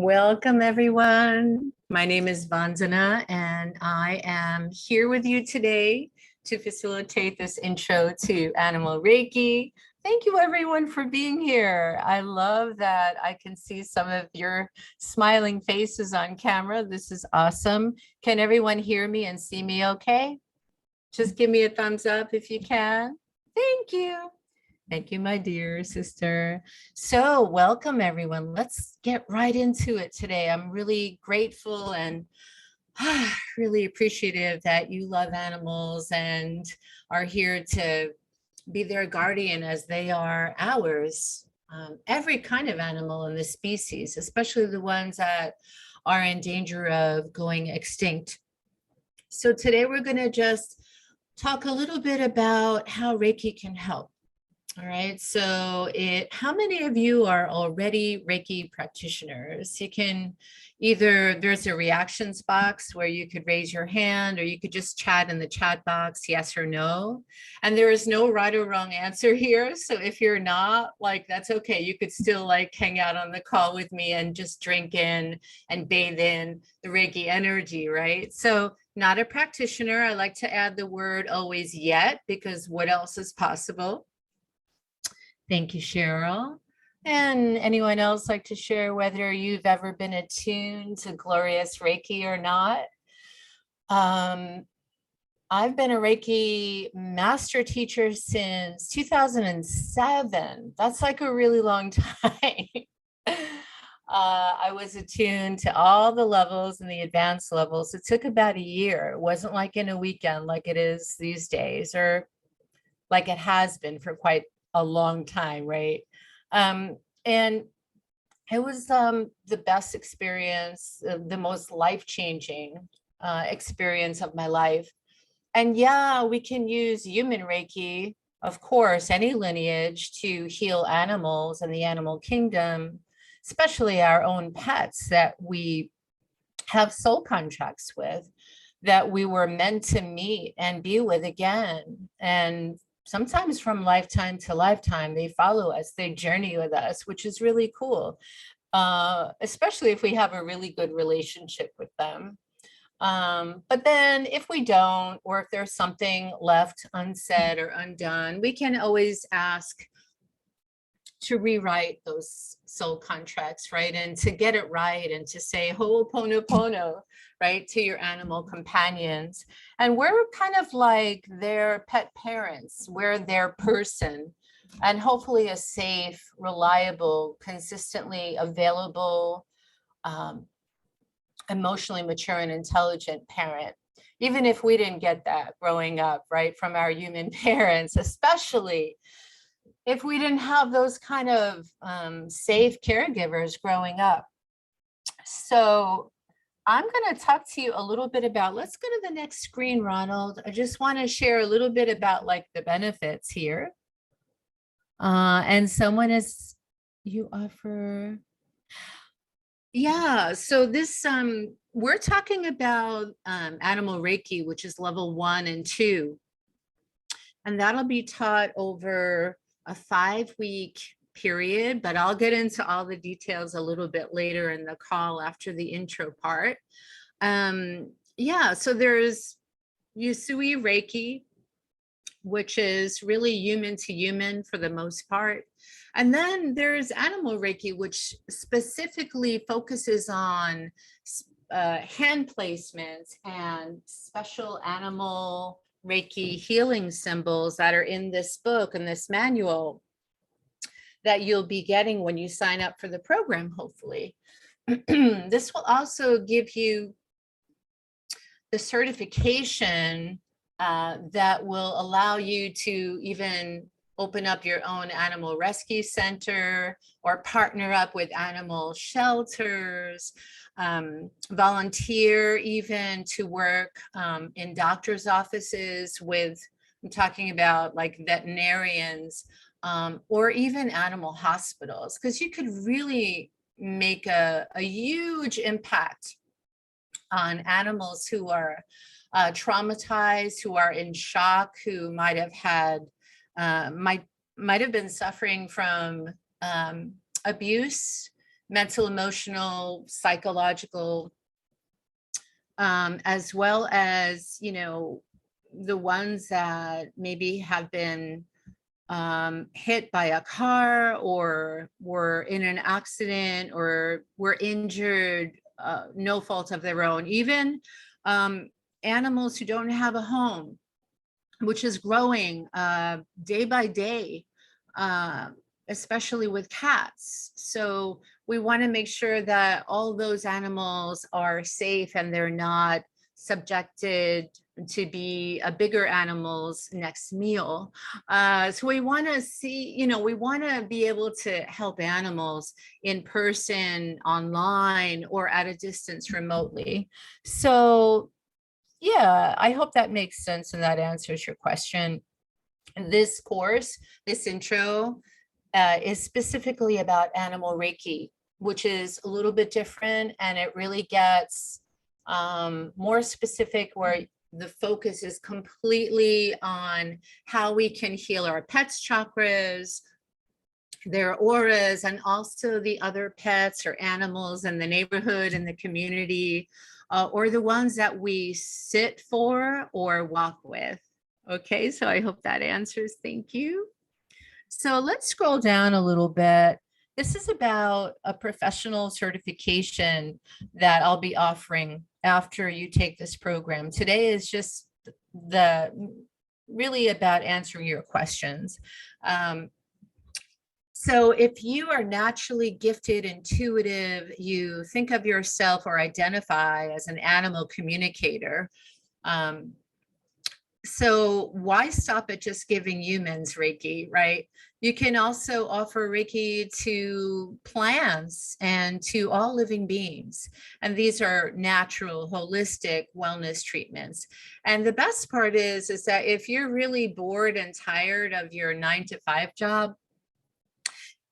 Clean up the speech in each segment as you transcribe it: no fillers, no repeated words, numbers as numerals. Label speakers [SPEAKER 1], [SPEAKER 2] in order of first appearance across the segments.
[SPEAKER 1] Welcome, everyone. My name is Vanzana, and I am here with you today to facilitate this intro to Animal Reiki. Thank you, everyone, for being here. I love that I can see some of your smiling faces on camera. This is awesome. Can everyone hear me and see me okay? Just give me a thumbs up if you can. Thank you. Thank you, my dear sister. So welcome, everyone. Let's get right into it today. I'm really grateful and really appreciative that you love animals and are here to be their guardian as they are ours. Every kind of animal in the species, especially the ones that are in danger of going extinct. So today we're going to just talk a little bit about how Reiki can help. All right, so how many of you are already Reiki practitioners? You can there's a reactions box where you could raise your hand, or you could just chat in the chat box, yes or no. And there is no right or wrong answer here. So if you're not, that's okay. You could still hang out on the call with me and just drink in and bathe in the Reiki energy, right? So not a practitioner. I like to add the word always yet, because what else is possible? Thank you, Cheryl. And anyone else like to share whether you've ever been attuned to glorious Reiki or not? I've been a Reiki master teacher since 2007. That's like a really long time. I was attuned to all the levels and the advanced levels. It took about a year. It wasn't like in a weekend like it is these days, or like it has been for quite a long time, right? And it was the best experience, the most life-changing experience of my life. And yeah, we can use human Reiki, of course, any lineage, to heal animals and the animal kingdom, especially our own pets that we have soul contracts with, that we were meant to meet and be with again. And sometimes from lifetime to lifetime, they follow us, they journey with us, which is really cool, especially if we have a really good relationship with them. But then if we don't, or if there's something left unsaid or undone, we can always ask to rewrite those soul contracts, right? And to get it right, and to say ho'oponopono, right, to your animal companions. And we're kind of like their pet parents, we're their person, and hopefully a safe, reliable, consistently available, emotionally mature and intelligent parent. Even if we didn't get that growing up, right, from our human parents, especially if we didn't have those kind of safe caregivers growing up. So I'm going to talk to you a little bit about, let's go to the next screen, Ronald. I just want to share a little bit about the benefits here. And someone is, you offer, yeah, so this, we're talking about Animal Reiki, which is level 1 and 2. And that'll be taught over a 5-week period, but I'll get into all the details a little bit later in the call after the intro part. Yeah, so there's Usui Reiki, which is really human to human for the most part. And then there's Animal Reiki, which specifically focuses on hand placements and special animal Reiki healing symbols that are in this book and this manual that you'll be getting when you sign up for the program, hopefully. This will also give you the certification that will allow you to even open up your own animal rescue center, or partner up with animal shelters, volunteer even to work in doctor's offices with, I'm talking about veterinarians, or even animal hospitals, because you could really make a huge impact on animals who are traumatized, who are in shock, who might have had, might have been suffering from abuse, mental, emotional, psychological, as well as, the ones that maybe have been hit by a car or were in an accident or were injured, no fault of their own. Even animals who don't have a home, which is growing day by day, uh, especially with cats. So we want to make sure that all those animals are safe and they're not subjected to be a bigger animal's next meal. So we want to see, we want to be able to help animals in person, online, or at a distance remotely. So yeah, I hope that makes sense and that answers your question. This course, this intro, is specifically about Animal Reiki, which is a little bit different, and it really gets more specific, where the focus is completely on how we can heal our pets' chakras, their auras, and also the other pets or animals in the neighborhood and the community, or the ones that we sit for or walk with. Okay, so I hope that answers. Thank you. So let's scroll down a little bit. This is about a professional certification that I'll be offering after you take this program. Today is just really about answering your questions. So if you are naturally gifted, intuitive, you think of yourself or identify as an animal communicator. So why stop at just giving humans Reiki, right? You can also offer Reiki to plants and to all living beings. And these are natural, holistic wellness treatments. And the best part is that if you're really bored and tired of your 9-to-5 job,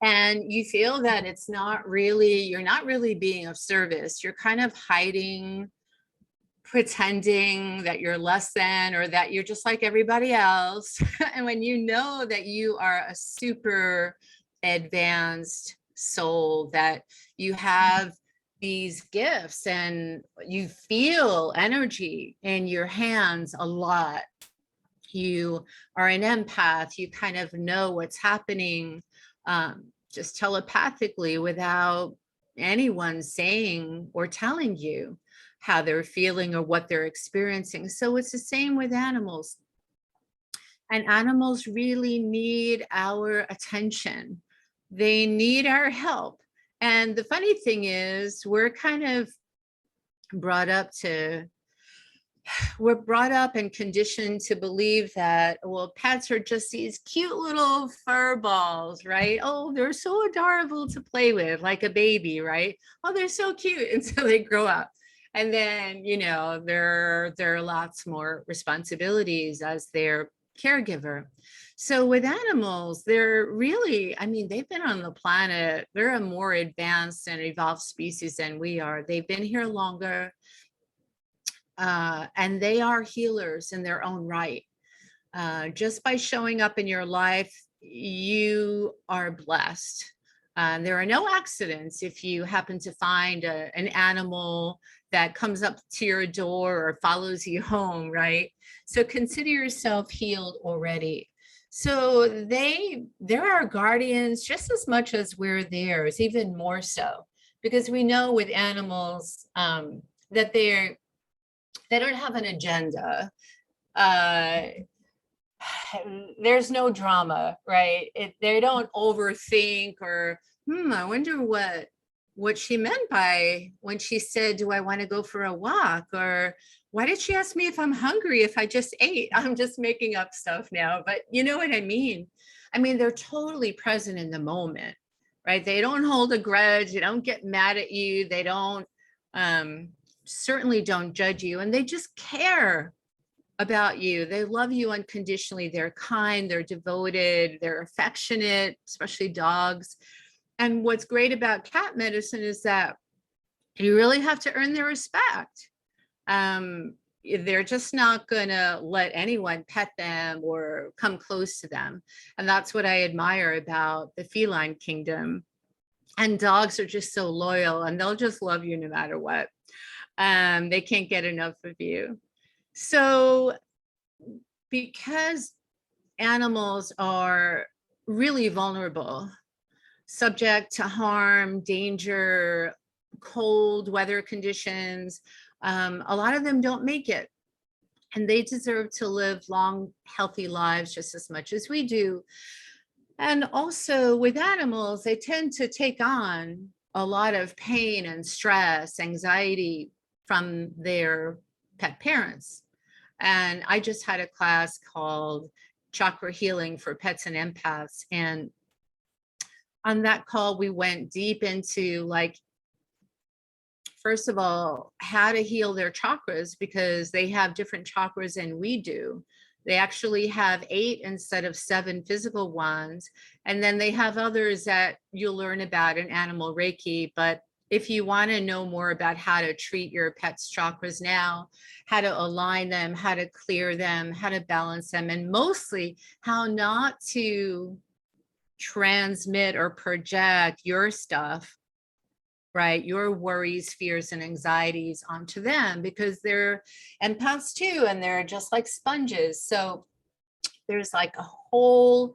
[SPEAKER 1] and you feel that you're not really being of service, you're kind of hiding, pretending that you're less than, or that you're just like everybody else. And when you know that you are a super advanced soul, that you have these gifts and you feel energy in your hands a lot, you are an empath, you kind of know what's happening, just telepathically, without anyone saying or telling you how they're feeling or what they're experiencing. So it's the same with animals. And animals really need our attention. They need our help. And the funny thing is, we're brought up and conditioned to believe that, well, pets are just these cute little fur balls, right? Oh, they're so adorable to play with, like a baby, right? Oh, they're so cute until they grow up. And then, there are lots more responsibilities as their caregiver. So with animals, they're really, they've been on the planet. They're a more advanced and evolved species than we are. They've been here longer. And they are healers in their own right. Just by showing up in your life, you are blessed. There are no accidents if you happen to find an animal that comes up to your door or follows you home, right? So consider yourself healed already. So they're our guardians just as much as we're theirs, even more so, because we know with animals that they don't have an agenda. There's no drama, right? They don't overthink or, I wonder what she meant by when she said, do I want to go for a walk? Or why did she ask me if I'm hungry if I just ate? I'm just making up stuff now, but you know what I mean? They're totally present in the moment, right? They don't hold a grudge. They don't get mad at you. They don't, certainly don't judge you, and they just care about you. They love you unconditionally. They're kind, they're devoted, they're affectionate, especially dogs. And what's great about cat medicine is that you really have to earn their respect. They're just not going to let anyone pet them or come close to them. And that's what I admire about the feline kingdom. And dogs are just so loyal, and they'll just love you no matter what. They can't get enough of you. So because animals are really vulnerable, subject to harm, danger, cold weather conditions, a lot of them don't make it. And they deserve to live long, healthy lives just as much as we do. And also with animals, they tend to take on a lot of pain and stress, anxiety from their pet parents. And I just had a class called Chakra Healing for Pets and Empaths. And on that call, we went deep into, like, first of all, how to heal their chakras, because they have different chakras than we do. They actually have 8 instead of 7 physical ones. And then they have others that you'll learn about in Animal Reiki. But if you want to know more about how to treat your pet's chakras now, how to align them, how to clear them, how to balance them, and mostly how not to transmit or project your stuff, right? Your worries, fears, and anxieties onto them, because they're empaths too, and they're just like sponges. So there's like a whole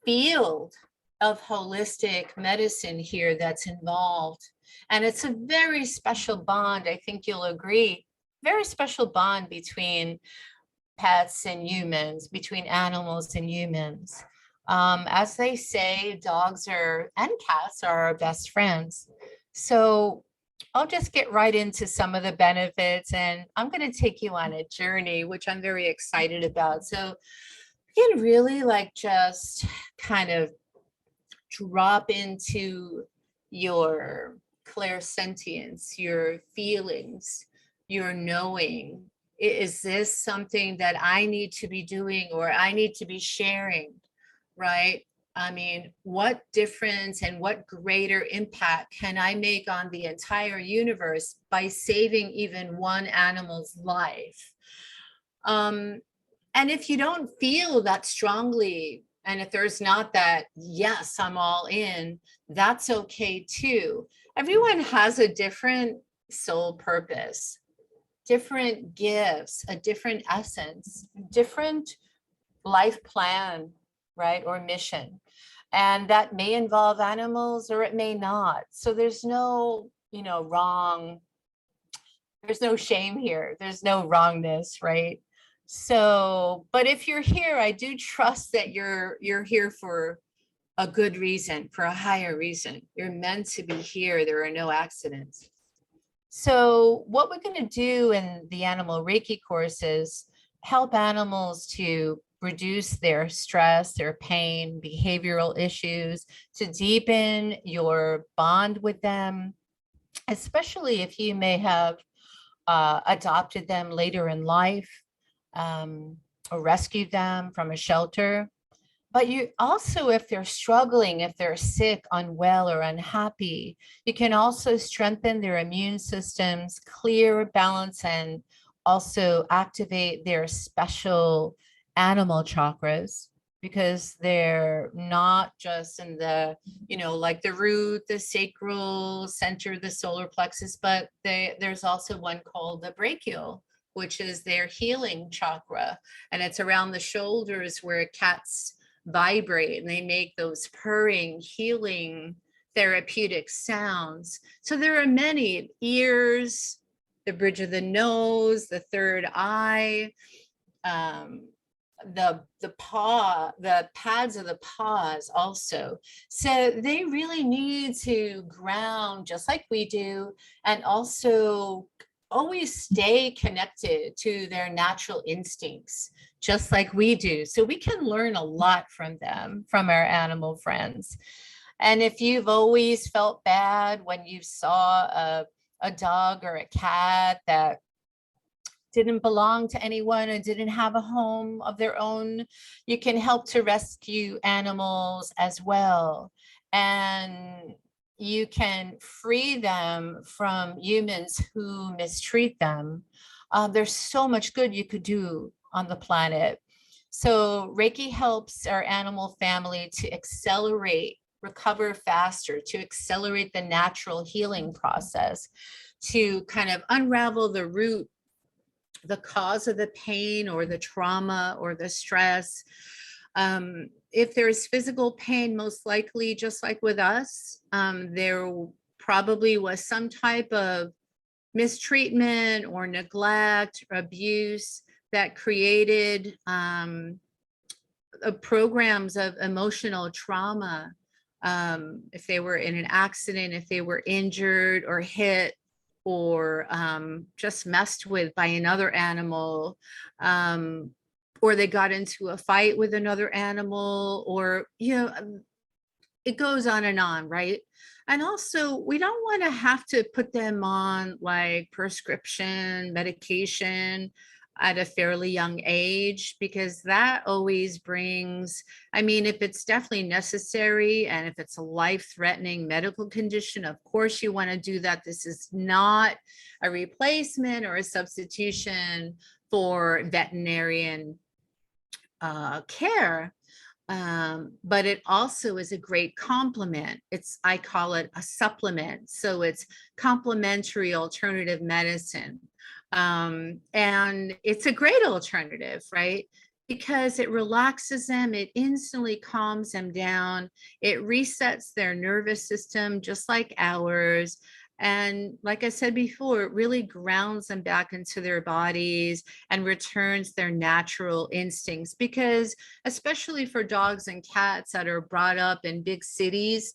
[SPEAKER 1] field of holistic medicine here that's involved. And it's a very special bond. I think you'll agree, very special bond between pets and humans, between animals and humans. As they say, dogs are and cats are our best friends. So I'll just get right into some of the benefits, and I'm going to take you on a journey, which I'm very excited about. So you can really like just kind of drop into your clairsentience, your feelings, your knowing. Is this something that I need to be doing or I need to be sharing, right? I mean, what difference and what greater impact can I make on the entire universe by saving even one animal's life? And if you don't feel that strongly, and if there's not that, yes, I'm all in, that's okay too. Everyone has a different soul purpose, different gifts, a different essence, different life plan, right? Or mission. And that may involve animals or it may not. So there's no, wrong, there's no shame here. There's no wrongness, right? So, but if you're here, I do trust that you're here for a good reason, for a higher reason. You're meant to be here. There are no accidents. So what we're going to do in the Animal Reiki course is help animals to reduce their stress, their pain, behavioral issues, to deepen your bond with them, especially if you may have adopted them later in life, or rescued them from a shelter. But you also, if they're struggling, if they're sick, unwell, or unhappy, you can also strengthen their immune systems, clear, balance, and also activate their special animal chakras, because they're not just in the, like the root, the sacral center, the solar plexus, but there's also one called the brachial, which is their healing chakra. And it's around the shoulders where cats vibrate and they make those purring, healing, therapeutic sounds. So there are many: ears, the bridge of the nose, the third eye, the paw, the pads of the paws also. So they really need to ground just like we do, and also always stay connected to their natural instincts, just like we do. So we can learn a lot from them, from our animal friends. And if you've always felt bad when you saw a dog or a cat that didn't belong to anyone and didn't have a home of their own, you can help to rescue animals as well. And you can free them from humans who mistreat them. There's so much good you could do on the planet. So Reiki helps our animal family to accelerate recover faster, to accelerate the natural healing process, to kind of unravel the root, the cause of the pain or the trauma or the stress. If there's physical pain, most likely, just like with us, there probably was some type of mistreatment or neglect or abuse that created programs of emotional trauma. If they were in an accident, if they were injured or hit or just messed with by another animal, or they got into a fight with another animal, or, it goes on, right? And also, we don't want to have to put them on like prescription medication at a fairly young age, because that always brings, I mean, if it's definitely necessary and if it's a life-threatening medical condition, of course you want to do that. This is not a replacement or a substitution for veterinarian care. But it also is a great complement. I call it a supplement. So it's complementary alternative medicine. And it's a great alternative, right? Because it relaxes them, it instantly calms them down, it resets their nervous system just like ours. And like I said before, it really grounds them back into their bodies and returns their natural instincts. Because especially for dogs and cats that are brought up in big cities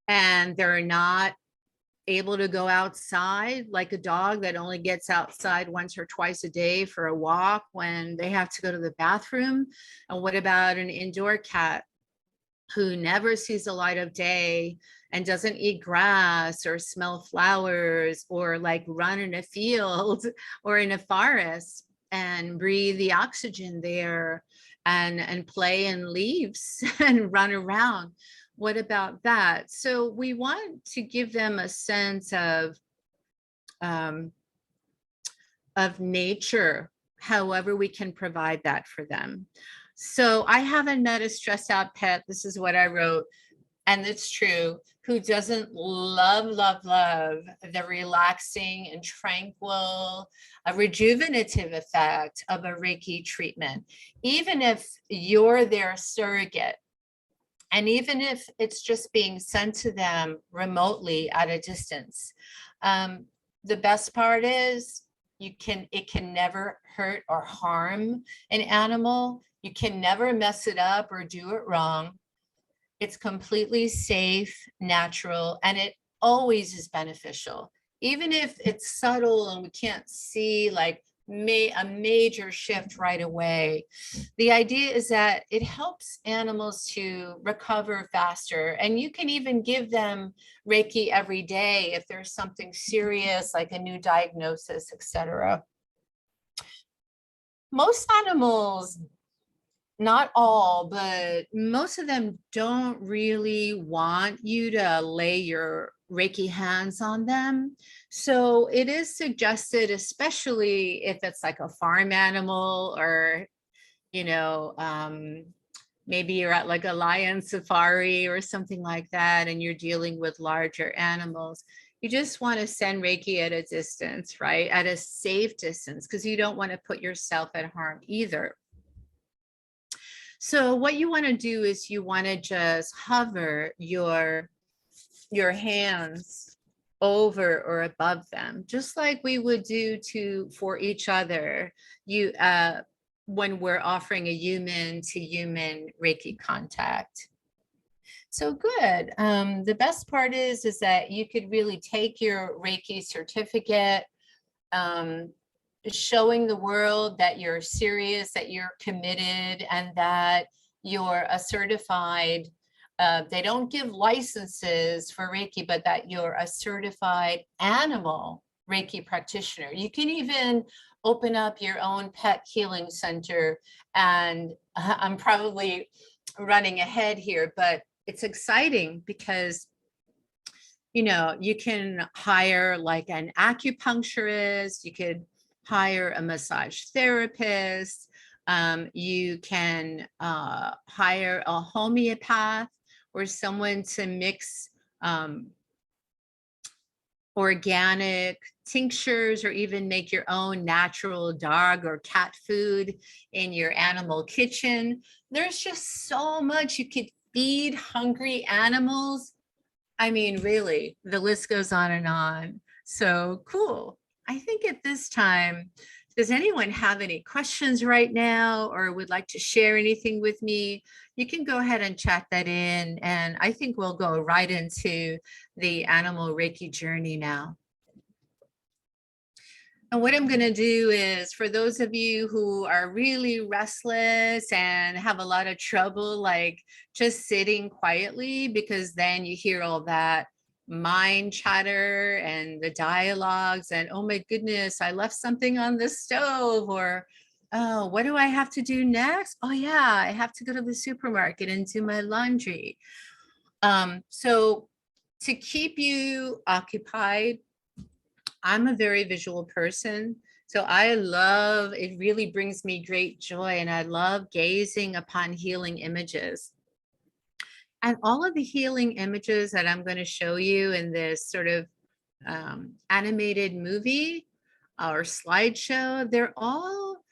[SPEAKER 1] and they're not able to go outside, like a dog that only gets outside once or twice a day for a walk when they have to go to the bathroom. And what about an indoor cat who never sees the light of day and doesn't eat grass or smell flowers or like run in a field or in a forest and breathe the oxygen there and play in leaves and run around? What about that? So we want to give them a sense of nature, however we can provide that for them. So I haven't met a stressed out pet, this is what I wrote, and it's true, who doesn't love the relaxing and tranquil, a rejuvenative effect of a Reiki treatment, even if you're their surrogate. And even if it's just being sent to them remotely at a distance. The best part is it can never hurt or harm an animal. You can never mess it up or do it wrong. It's completely safe, natural, and it always is beneficial. Even if it's subtle and we can't see like a major shift right away. The idea is that it helps animals to recover faster, and you can even give them Reiki every day if there's something serious like a new diagnosis, etc. Most animals, not all, but most of them don't really want you to lay your Reiki hands on them. So it is suggested, especially if it's like a farm animal or, maybe you're at like a lion safari or something like that, and you're dealing with larger animals. You just want to send Reiki at a distance, right? At a safe distance, because you don't want to put yourself at harm either. So what you want to do is you want to just hover your hands over or above them, just like we would do for each other. When we're offering a human to human Reiki contact. So good. The best part is that you could really take your Reiki certificate, showing the world that you're serious, that you're committed, and that you're a certified, they don't give licenses for Reiki, but that you're a certified animal Reiki practitioner. You can even open up your own pet healing center. And I'm probably running ahead here, but it's exciting because you can hire like an acupuncturist, you could hire a massage therapist, you can hire a homeopath or someone to mix organic tinctures or even make your own natural dog or cat food in your animal kitchen. There's just so much you could feed hungry animals. I mean, really, the list goes on and on. So cool. I think at this time, does anyone have any questions right now or would like to share anything with me? You can go ahead and chat that in, and I think we'll go right into the animal Reiki journey now. And what I'm going to do is, for those of you who are really restless and have a lot of trouble, like just sitting quietly, because then you hear all that mind chatter and the dialogues and, oh my goodness, I left something on the stove, or, oh, what do I have to do next? Oh yeah, I have to go to the supermarket and do my laundry. So to keep you occupied, I'm a very visual person. So I love, it really brings me great joy, and I love gazing upon healing images. And all of the healing images that I'm going to show you in this sort of animated movie or slideshow, they're all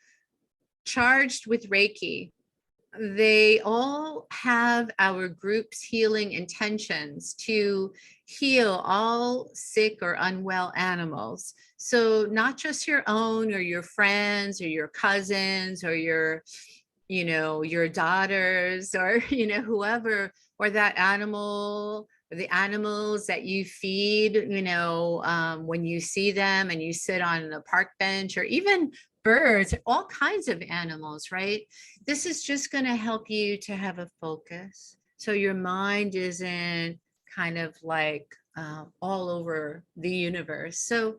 [SPEAKER 1] charged with Reiki. They all have our group's healing intentions to heal all sick or unwell animals. So not just your own or your friends or your cousins or your daughters or, whoever, or that animal or the animals that you feed, when you see them and you sit on the park bench, or even birds, all kinds of animals, right? This is just going to help you to have a focus. So your mind isn't kind of like all over the universe. So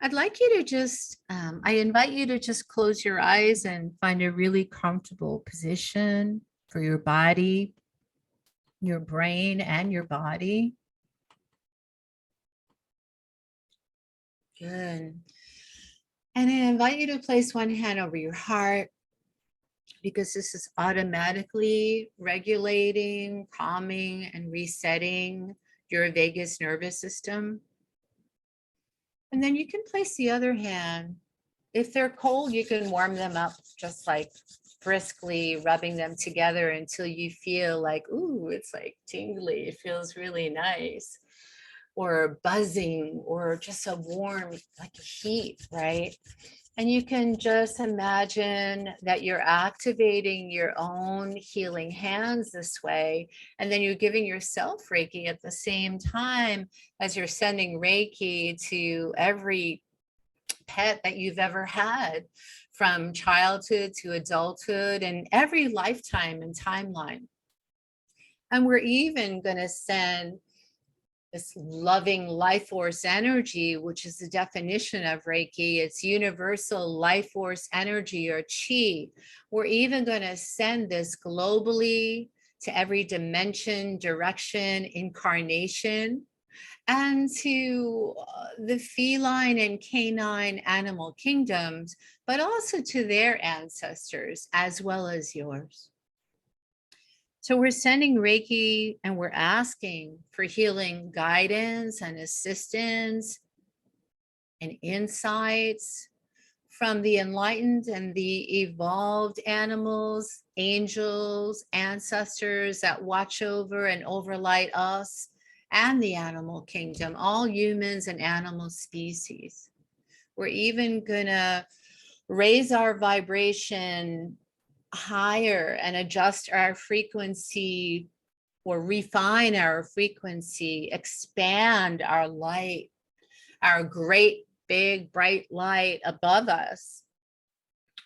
[SPEAKER 1] I'd like you to just, I invite you to just close your eyes and find a really comfortable position for your body, your brain, and your body. Good. And I invite you to place one hand over your heart, because this is automatically regulating, calming, and resetting your vagus nervous system. And then you can place the other hand. If they're cold, you can warm them up, just like briskly rubbing them together until you feel like, ooh, it's like tingly. It feels really nice. Or buzzing, or just a warm, like a heat, right? And you can just imagine that you're activating your own healing hands this way. And then you're giving yourself Reiki at the same time as you're sending Reiki to every pet that you've ever had, from childhood to adulthood and every lifetime and timeline. And we're even going to send this loving life force energy, which is the definition of Reiki. It's universal life force energy, or chi. We're even going to send this globally to every dimension, direction, incarnation, and to the feline and canine animal kingdoms, but also to their ancestors as well as yours. So we're sending Reiki, and we're asking for healing guidance and assistance and insights from the enlightened and the evolved animals, angels, ancestors that watch over and overlight us and the animal kingdom, all humans and animal species. We're even gonna raise our vibration higher and adjust our frequency, or refine our frequency, expand our light, our great big bright light above us.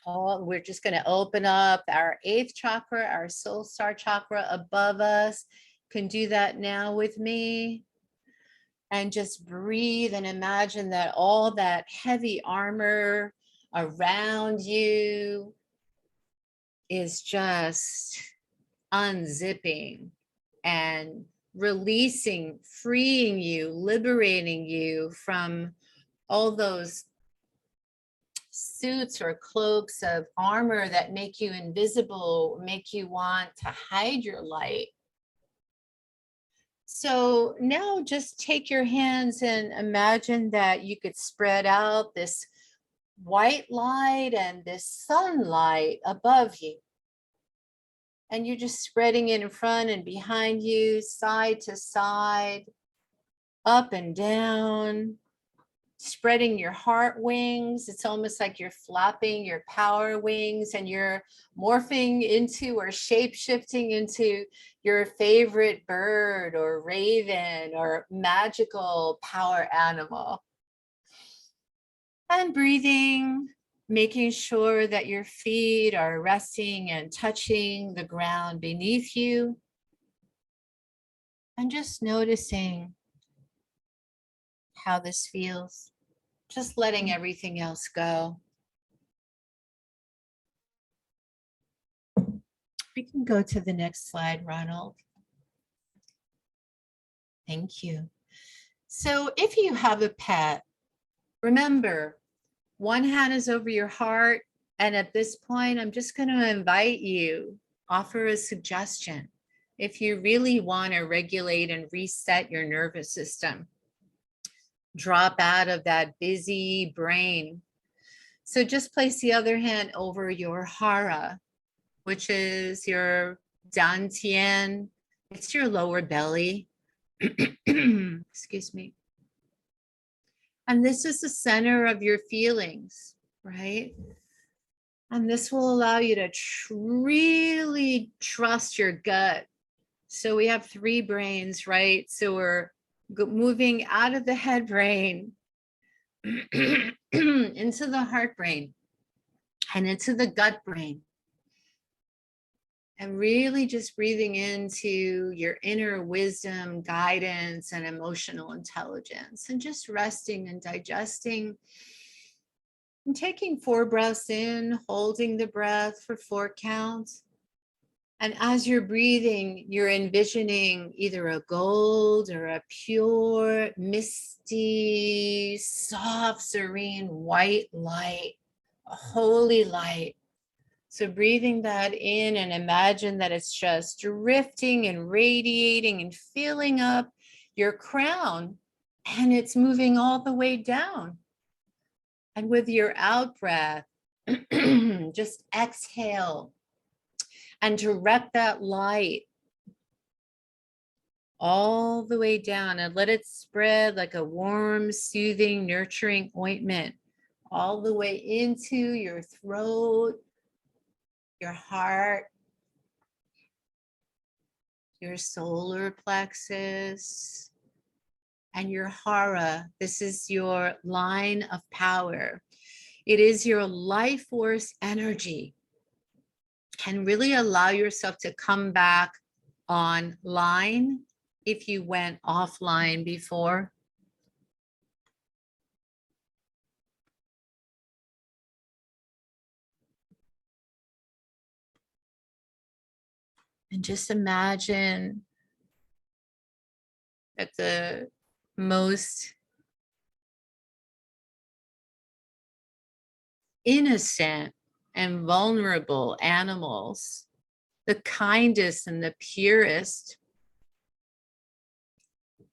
[SPEAKER 1] We're just going to open up our 8th chakra, our soul star chakra above us. Can do that now with me. And just breathe and imagine that all that heavy armor around you is just unzipping and releasing, freeing you, liberating you from all those suits or cloaks of armor that make you invisible, make you want to hide your light. So now just take your hands and imagine that you could spread out this white light and this sunlight above you. And you're just spreading it in front and behind you, side to side, up and down, spreading your heart wings. It's almost like you're flapping your power wings and you're morphing into or shape shifting into your favorite bird or raven or magical power animal. And breathing, making sure that your feet are resting and touching the ground beneath you. And just noticing how this feels. Just letting everything else go. We can go to the next slide, Ronald. Thank you. So if you have a pet, remember, one hand is over your heart. And at this point, I'm just going to invite you, offer a suggestion. If you really want to regulate and reset your nervous system, drop out of that busy brain. So just place the other hand over your hara, which is your dantian. It's your lower belly. Excuse me. And this is the center of your feelings, right? And this will allow you to really trust your gut. So we have 3 brains, right? So we're moving out of the head brain into the heart brain and into the gut brain. And really just breathing into your inner wisdom, guidance, and emotional intelligence, and just resting and digesting. And taking 4 breaths in, holding the breath for 4 counts. And as you're breathing, you're envisioning either a gold or a pure, misty, soft, serene, white light, a holy light. So breathing that in and imagine that it's just drifting and radiating and filling up your crown, and it's moving all the way down. And with your out breath, just exhale and direct that light all the way down and let it spread like a warm, soothing, nurturing ointment all the way into your throat, your heart, your solar plexus, and your hara. This is your line of power. It is your life force energy. And really allow yourself to come back online if you went offline before. And just imagine that the most innocent and vulnerable animals, the kindest and the purest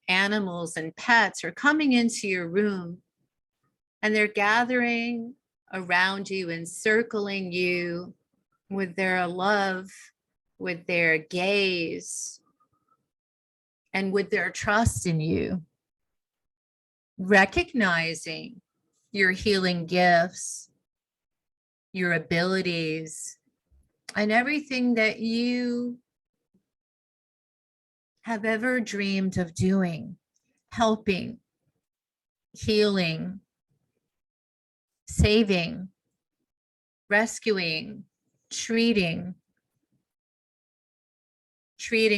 [SPEAKER 1] animals and pets are coming into your room, and they're gathering around you and circling you with their love, with their gaze, and with their trust in you, recognizing your healing gifts, your abilities, and everything that you have ever dreamed of doing, helping, healing, saving, rescuing, treating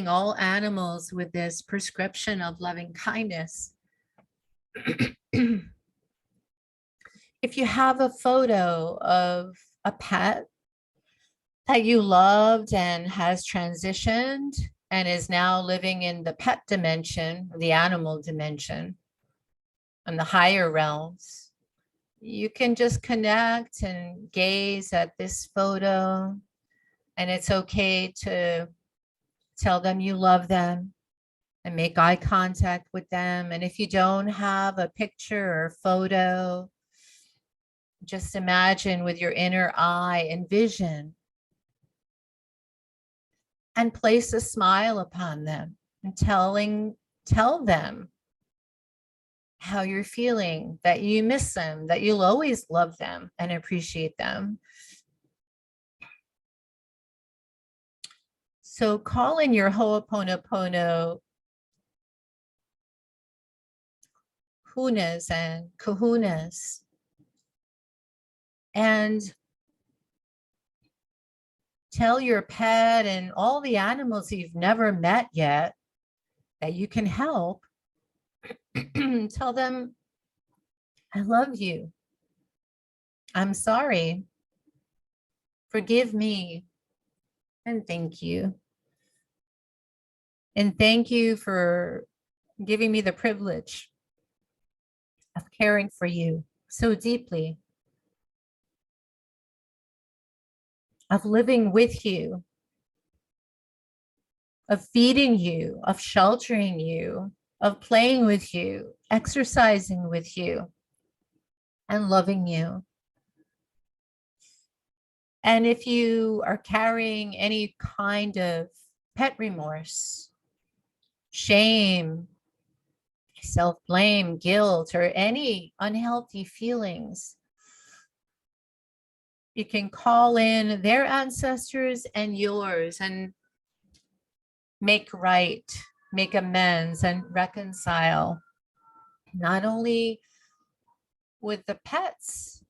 [SPEAKER 1] all animals with this prescription of loving kindness. If you have a photo of a pet that you loved and has transitioned and is now living in the pet dimension, the animal dimension, and the higher realms, you can just connect and gaze at this photo, and it's okay to tell them you love them. and make eye contact with them. And if you don't have a picture or photo, just imagine with your inner eye, envision, and place a smile upon them and tell them how you're feeling, that you miss them, that you'll always love them and appreciate them. So call in your Ho'oponopono hunas and kahunas, and tell your pet and all the animals you've never met yet that you can help. Tell them, I love you. I'm sorry. Forgive me. And thank you. And thank you for giving me the privilege of caring for you so deeply, of living with you, of feeding you, of sheltering you, of playing with you, exercising with you, and loving you. And if you are carrying any kind of pet remorse, shame, self-blame, guilt, or any unhealthy feelings, you can call in their ancestors and yours and make right, make amends, and reconcile, not only with the pets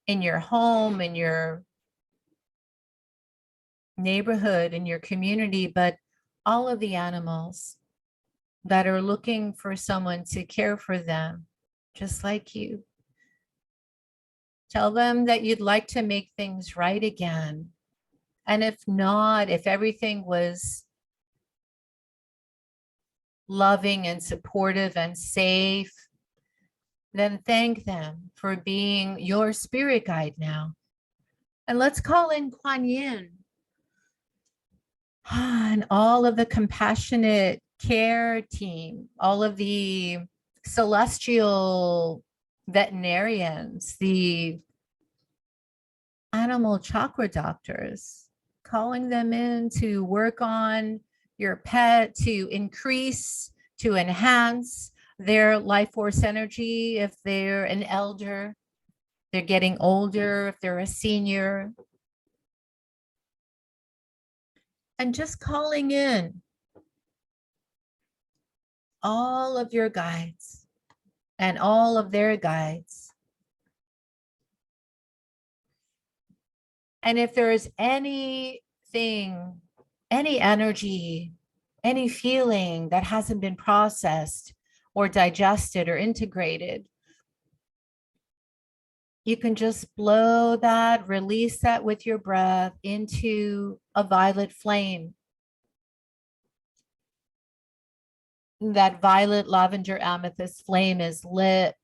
[SPEAKER 1] in your home, in your neighborhood, in your community, but all of the animals that are looking for someone to care for them, just like you. Tell them that you'd like to make things right again. And if not, if everything was loving and supportive and safe, then thank them for being your spirit guide now. And let's call in Kuan Yin and all of the compassionate care team, all of the celestial veterinarians, the animal chakra doctors, calling them in to work on your pet, to increase, to enhance their life force energy. If they're an elder, they're getting older, if they're a senior. And just calling in all of your guides and all of their guides. And if there is anything, any energy, any feeling that hasn't been processed or digested or integrated, you can just blow that, release that with your breath into a violet flame. That violet, lavender, amethyst flame is lit,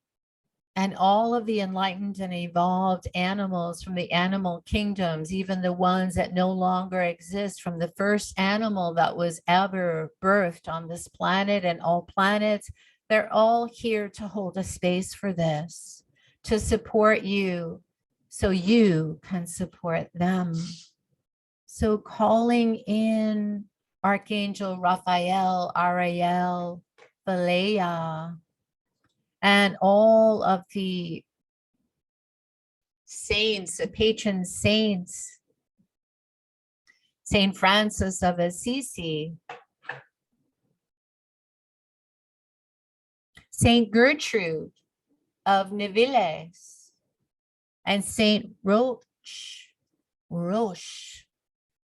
[SPEAKER 1] and all of the enlightened and evolved animals from the animal kingdoms, even the ones that no longer exist, from the first animal that was ever birthed on this planet and all planets, they're all here to hold a space for this, to support you so you can support them. So calling in Archangel Raphael, Ariel, Valea, and all of the saints, the patron saints, Saint Francis of Assisi, Saint Gertrude of Neville, and Saint Roche.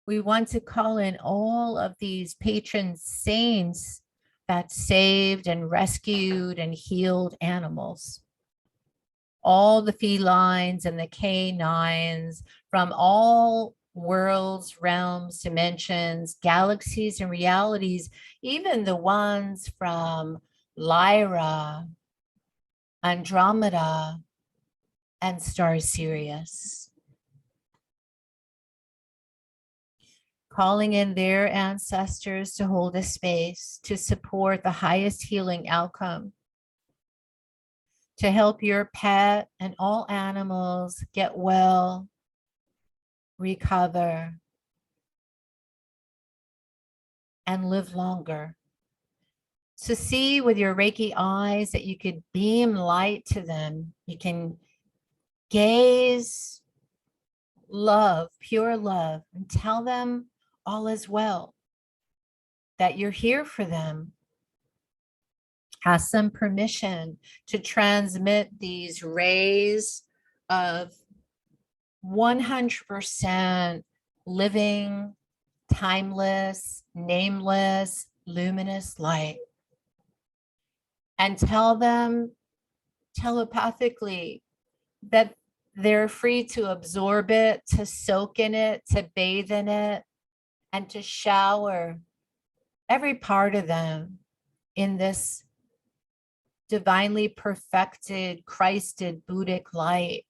[SPEAKER 1] We want to call in all of these patron saints that saved and rescued and healed animals. All the felines and the canines from all worlds, realms, dimensions, galaxies, and realities, even the ones from Lyra, Andromeda, and Star Sirius. calling in their ancestors to hold a space to support the highest healing outcome, to help your pet and all animals get well, recover, and live longer. So see with your Reiki eyes that you could beam light to them. You can gaze love, pure love, and tell them all is well, that you're here for them. Ask them permission to transmit these rays of 100% living, timeless, nameless, luminous light. And tell them telepathically that they're free to absorb it, to soak in it, to bathe in it, and to shower every part of them in this divinely perfected, Christed, Buddhic light.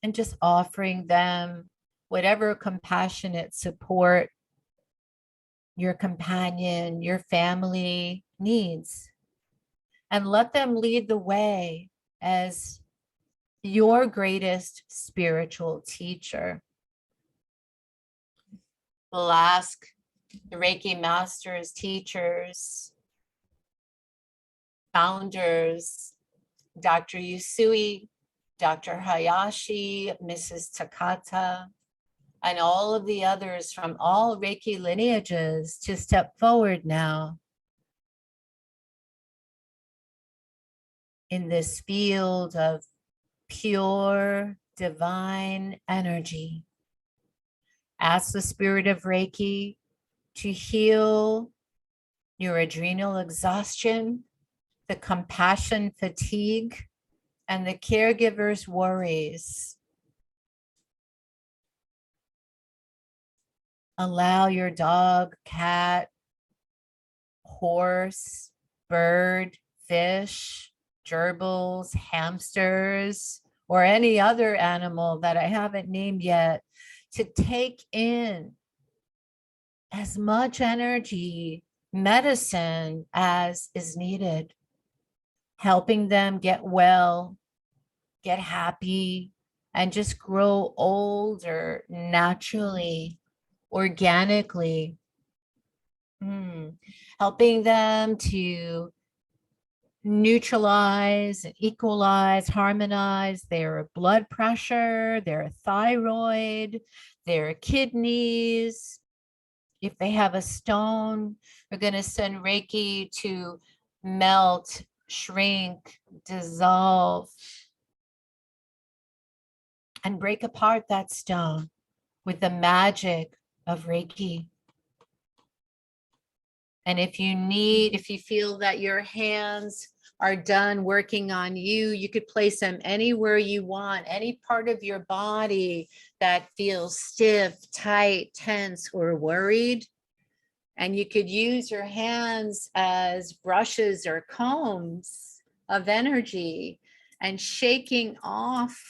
[SPEAKER 1] And just offering them whatever compassionate support your companion, your family needs. And let them lead the way as your greatest spiritual teacher. We'll ask the Reiki masters, teachers, founders, Dr. Yusui, Dr. Hayashi, Mrs. Takata, and all of the others from all Reiki lineages to step forward now in this field of pure divine energy. Ask the spirit of Reiki to heal your adrenal exhaustion, the compassion fatigue, and the caregiver's worries. Allow your dog, cat, horse, bird, fish, gerbils, hamsters, or any other animal that I haven't named yet to take in as much energy, medicine as is needed, helping them get well, get happy, and just grow older naturally, organically. Helping them to neutralize and equalize, harmonize their blood pressure, their thyroid, their kidneys. If they have a stone, we're going to send Reiki to melt, shrink, dissolve, and break apart that stone with the magic of Reiki. And if you feel that your hands are done working on you, you could place them anywhere you want, any part of your body that feels stiff, tight, tense, or worried. And you could use your hands as brushes or combs of energy and shaking off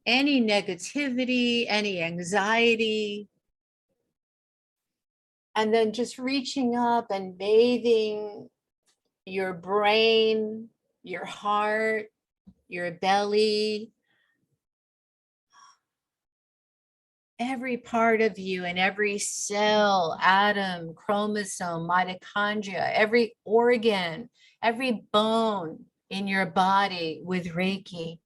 [SPEAKER 1] any negativity, any anxiety. And then just reaching up and bathing your brain, your heart, your belly, every part of you and every cell, atom, chromosome, mitochondria, every organ, every bone in your body with Reiki.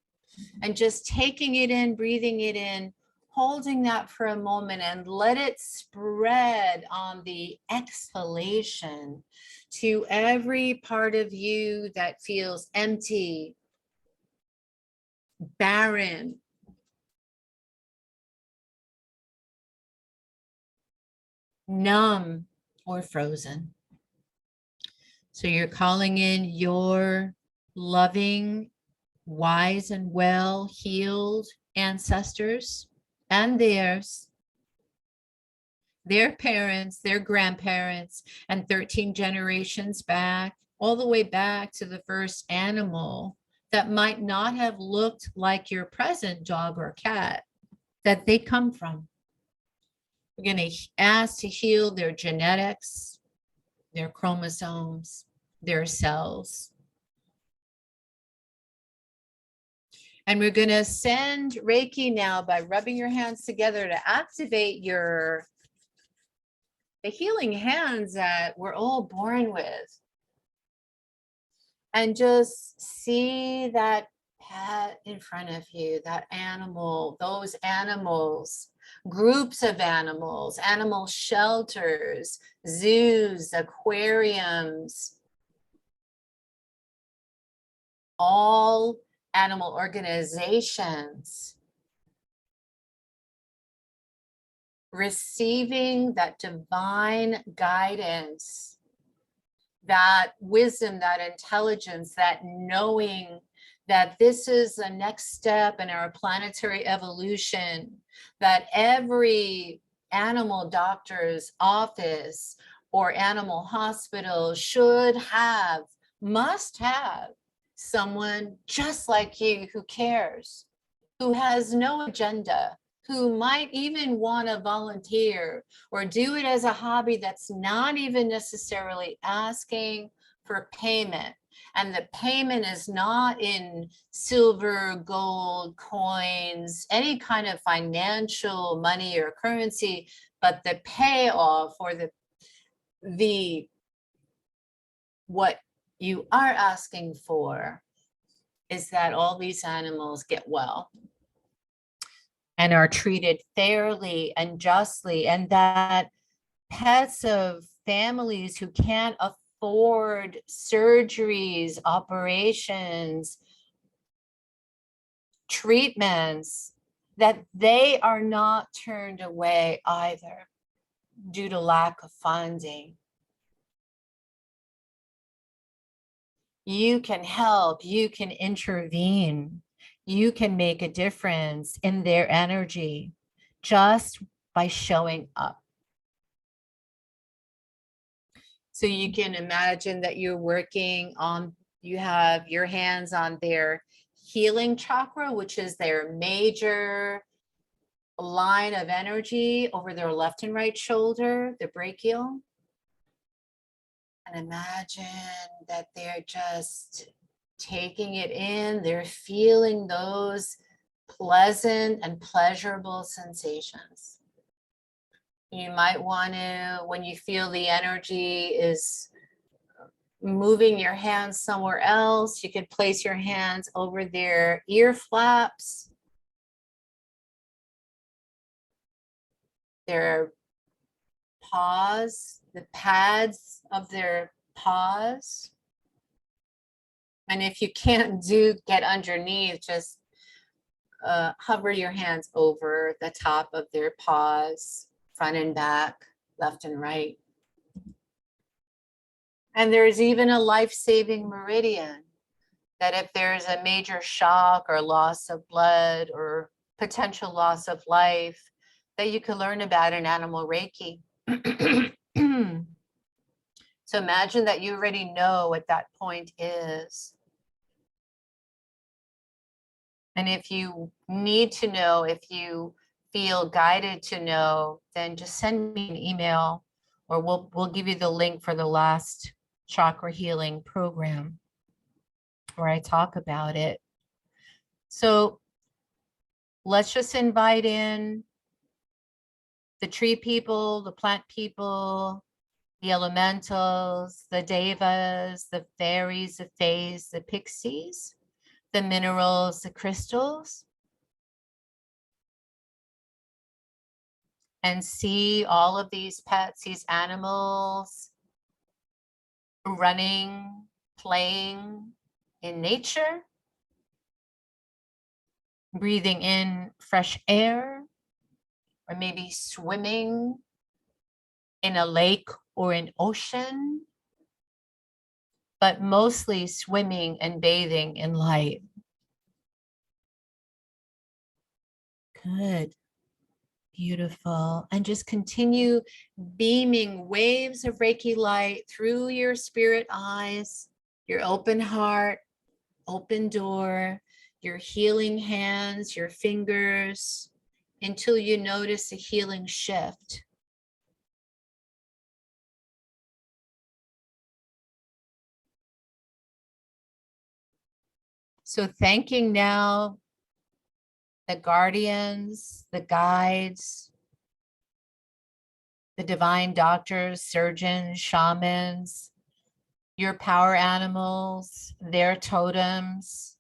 [SPEAKER 1] And just taking it in, breathing it in, holding that for a moment and let it spread on the exhalation to every part of you that feels empty, barren, numb, or frozen. So you're calling in your loving, wise and well healed ancestors and theirs, their parents, their grandparents, and 13 generations back, all the way back to the first animal that might not have looked like your present dog or cat that they come from. We're going to ask to heal their genetics, their chromosomes, their cells. And we're going to send Reiki now by rubbing your hands together to activate the healing hands that we're all born with. And just see that pet in front of you, that animal, those animals, groups of animals, animal shelters, zoos, aquariums, all animal organizations receiving that divine guidance, that wisdom, that intelligence, that knowing that this is the next step in our planetary evolution, that every animal doctor's office or animal hospital must have someone just like you who cares, who has no agenda, who might even want to volunteer or do it as a hobby that's not even necessarily asking for payment. And the payment is not in silver, gold, coins, any kind of financial money or currency, but the payoff or what you are asking for is that all these animals get well and are treated fairly and justly, and that pets of families who can't afford surgeries, operations, treatments, that they are not turned away either due to lack of funding. You can help, you can intervene, you can make a difference in their energy just by showing up. So you can imagine that you're working on, you have your hands on their healing chakra, which is their major line of energy over their left and right shoulder, the brachial. And imagine that they're just taking it in, they're feeling those pleasant and pleasurable sensations. You might want to, when you feel the energy is moving your hands somewhere else, you could place your hands over their ear flaps, their paws, the pads of their paws. And if you can't get underneath, just hover your hands over the top of their paws, front and back, left and right. And there's even a life-saving meridian that if there's a major shock or loss of blood or potential loss of life, that you can learn about in Animal Reiki. So imagine that you already know what that point is. And if you need to know, if you feel guided to know, then just send me an email or we'll give you the link for the last chakra healing program where I talk about it. So let's just invite in the tree people, the plant people, the elementals, the devas, the fairies, the fays, the pixies, the minerals, the crystals. And see all of these pets, these animals running, playing in nature, breathing in fresh air, or maybe swimming in a lake or an ocean, but mostly swimming and bathing in light. Good. Beautiful. And just continue beaming waves of Reiki light through your spirit eyes, your open heart, open door, your healing hands, your fingers, until you notice a healing shift. So thanking now the guardians, the guides, the divine doctors, surgeons, shamans, your power animals, their totems.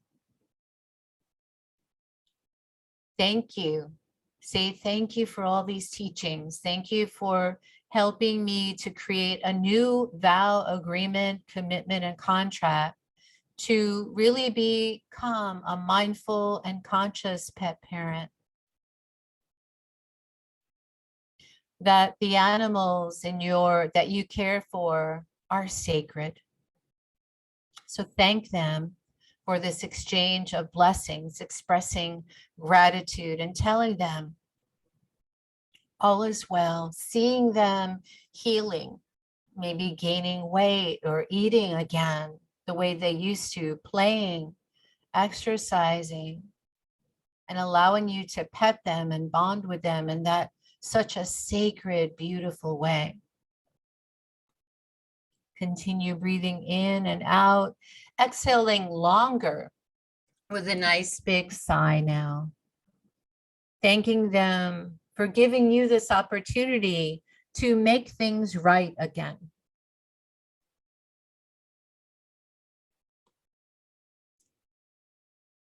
[SPEAKER 1] Thank you. Say thank you for all these teachings. Thank you for helping me to create a new vow, agreement, commitment, and contract to really become a mindful and conscious pet parent. That the animals that you care for are sacred. So thank them for this exchange of blessings, expressing gratitude and telling them all is well, seeing them healing, maybe gaining weight or eating again the way they used to, playing, exercising, and allowing you to pet them and bond with them in that such a sacred, beautiful way. Continue breathing in and out, exhaling longer with a nice big sigh now. Thanking them for giving you this opportunity to make things right again.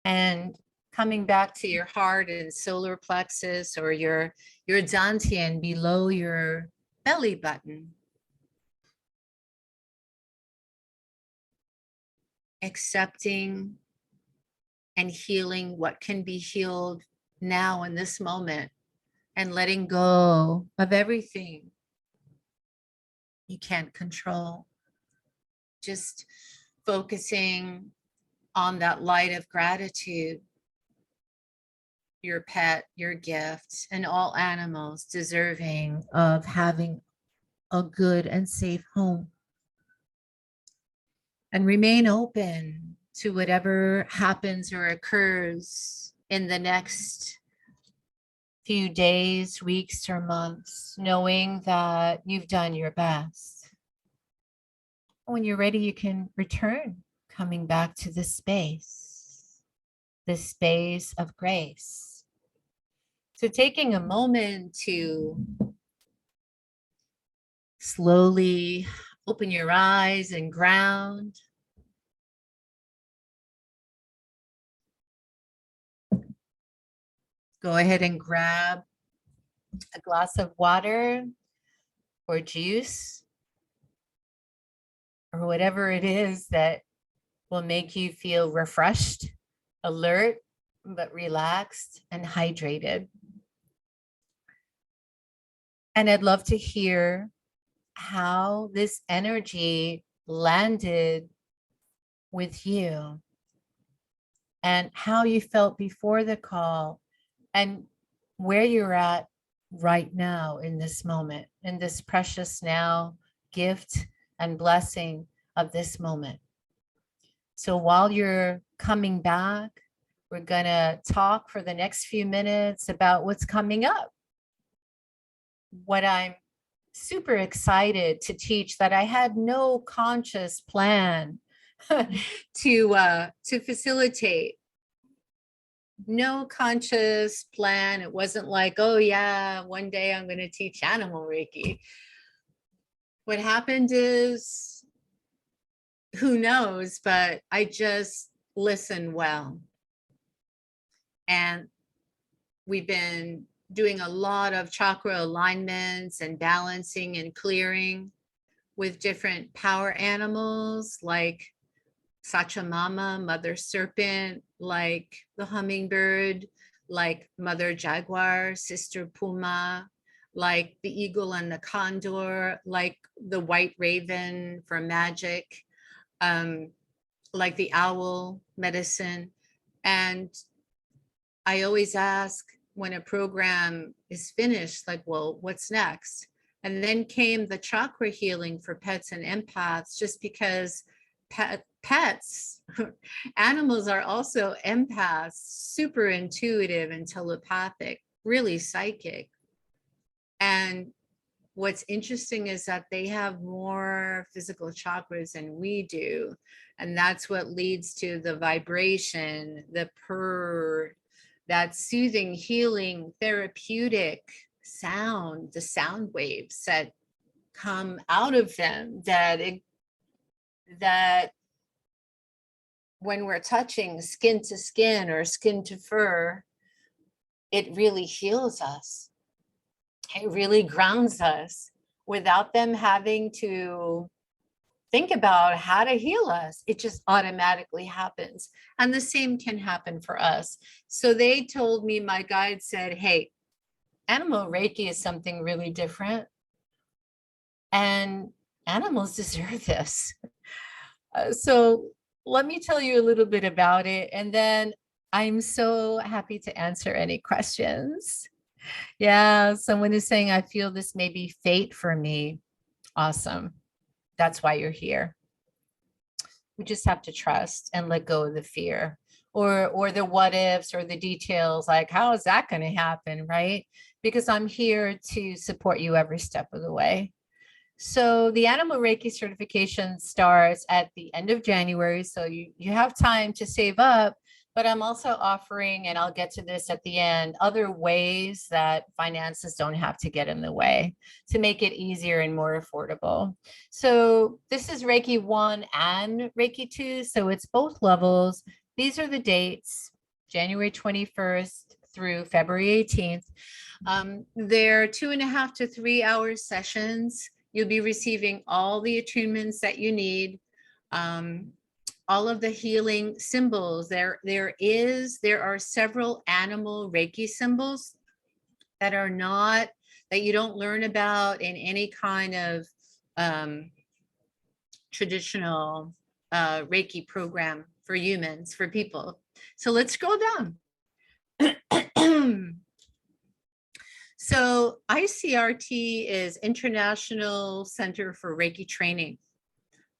[SPEAKER 1] And coming back to your heart and solar plexus or your dantian below your belly button. Accepting and healing what can be healed now in this moment, and letting go of everything you can't control. Just focusing on that light of gratitude, your pet, your gift, and all animals deserving of having a good and safe home. And remain open to whatever happens or occurs in the next few days, weeks, or months, knowing that you've done your best. When you're ready, you can return, coming back to this space of grace. So taking a moment to slowly open your eyes and ground. Go ahead and grab a glass of water or juice or whatever it is that will make you feel refreshed, alert, but relaxed and hydrated. And I'd love to hear how this energy landed with you and how you felt before the call and where you're at right now in this moment, in this precious now gift and blessing of this moment. So while you're coming back, we're gonna talk for the next few minutes about what's coming up. What I'm super excited to teach that I had no conscious plan to facilitate. No conscious plan. It wasn't like, oh yeah, one day I'm going to teach Animal Reiki. What happened is, who knows, but I just listened well. And we've been doing a lot of chakra alignments and balancing and clearing with different power animals like Sachamama, Mother Serpent, like the hummingbird, like Mother Jaguar, Sister Puma, like the eagle and the condor, like the white raven for magic, like the owl medicine. And I always ask when a program is finished, like, well, what's next? And then came the chakra healing for pets and empaths, just because pets, animals are also empaths, super intuitive and telepathic, really psychic. And what's interesting is that they have more physical chakras than we do. And that's what leads to the vibration, the purr, that soothing, healing, therapeutic sound, the sound waves that come out of them, that when we're touching skin to skin or skin to fur, it really heals us. It really grounds us without them having to think about how to heal us. It just automatically happens. And the same can happen for us. So they told me, my guide said, hey, Animal Reiki is something really different. And animals deserve this. So let me tell you a little bit about it. And then I'm so happy to answer any questions. Yeah, someone is saying, I feel this may be fate for me. Awesome. That's why you're here. We just have to trust and let go of the fear or the what ifs or the details, like how is that going to happen, right? Because I'm here to support you every step of the way. So the Animal Reiki certification starts at the end of January. So you have time to save up, but I'm also offering, and I'll get to this at the end, other ways that finances don't have to get in the way to make it easier and more affordable. So this is Reiki 1 and Reiki 2. So it's both levels. These are the dates, January 21st through February 18th. They're 2.5 to 3 hour sessions. You'll be receiving all the attunements that you need, all of the healing symbols. There are several animal Reiki symbols that are not, that you don't learn about in any kind of traditional Reiki program for humans, for people. So let's scroll down. So ICRT is International Center for Reiki Training.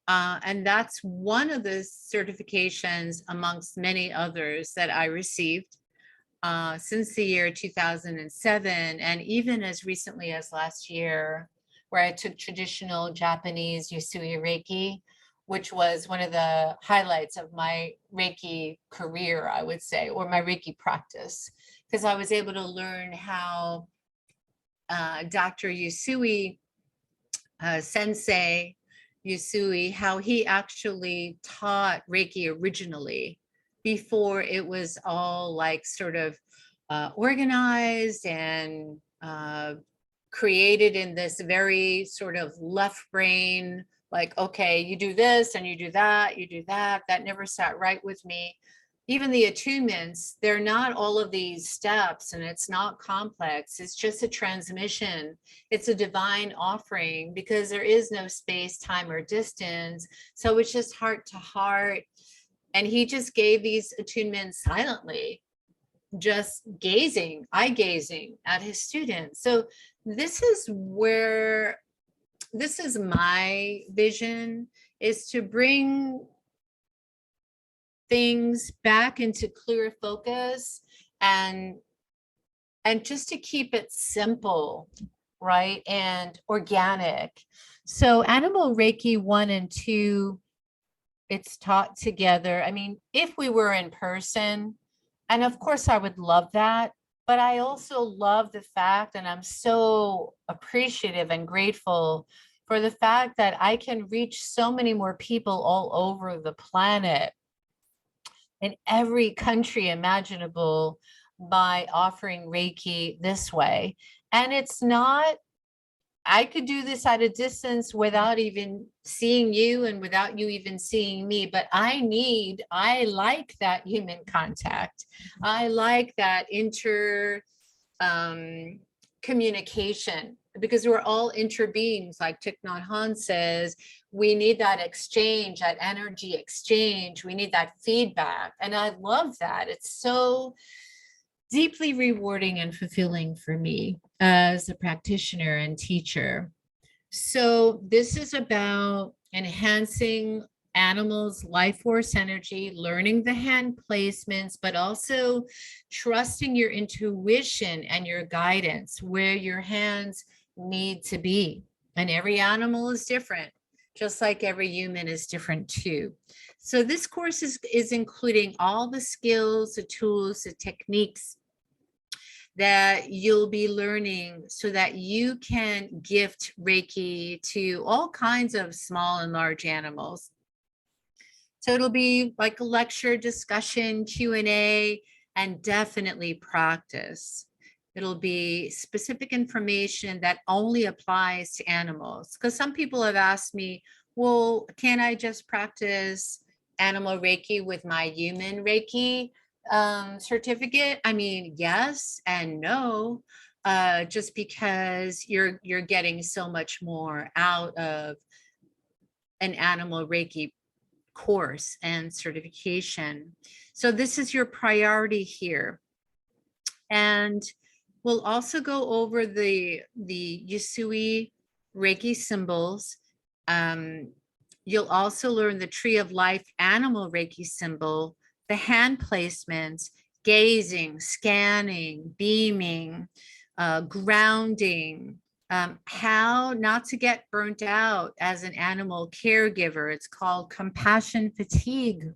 [SPEAKER 1] And that's one of the certifications amongst many others that I received since the year 2007. And even as recently as last year, where I took traditional Japanese Usui Reiki, which was one of the highlights of my Reiki career, I would say, or my Reiki practice, because I was able to learn how Dr. Usui, Sensei Usui, how he actually taught Reiki originally before it was all like sort of organized and created in this very sort of left brain, like, okay, you do this and you do that, you do that. That never sat right with me. Even the attunements, they're not all of these steps and it's not complex. It's just a transmission. It's a divine offering because there is no space, time, or distance. So it's just heart to heart. And he just gave these attunements silently, just gazing, eye gazing at his students. So this is my vision, is to bring things back into clear focus and just to keep it simple, right? And organic. So Animal Reiki 1 and 2, it's taught together. I mean, if we were in person, and of course I would love that, but I also love the fact, and I'm so appreciative and grateful for the fact that I can reach so many more people all over the planet in every country imaginable by offering Reiki this way. And it's not, I could do this at a distance without even seeing you and without you even seeing me, but I like that human contact. I like that communication, because we're all interbeings, like Thich Nhat Hanh says. We need that exchange, that energy exchange. We need that feedback. And I love that. It's so deeply rewarding and fulfilling for me as a practitioner and teacher. So this is about enhancing animals' life force energy, learning the hand placements, but also trusting your intuition and your guidance, where your hands need to be. And every animal is different, just like every human is different too. So this course is including all the skills, the tools, the techniques that you'll be learning so that you can gift Reiki to all kinds of small and large animals. So it'll be like a lecture, discussion, Q&A, and definitely practice. It'll be specific information that only applies to animals. Because some people have asked me, well, can I just practice animal Reiki with my human Reiki certificate? I mean, yes and no, just because you're getting so much more out of an animal Reiki course and certification. So this is your priority here. And we'll also go over the Usui Reiki symbols. You'll also learn the Tree of Life animal Reiki symbol, the hand placements, gazing, scanning, beaming, grounding, how not to get burnt out as an animal caregiver. It's called compassion fatigue.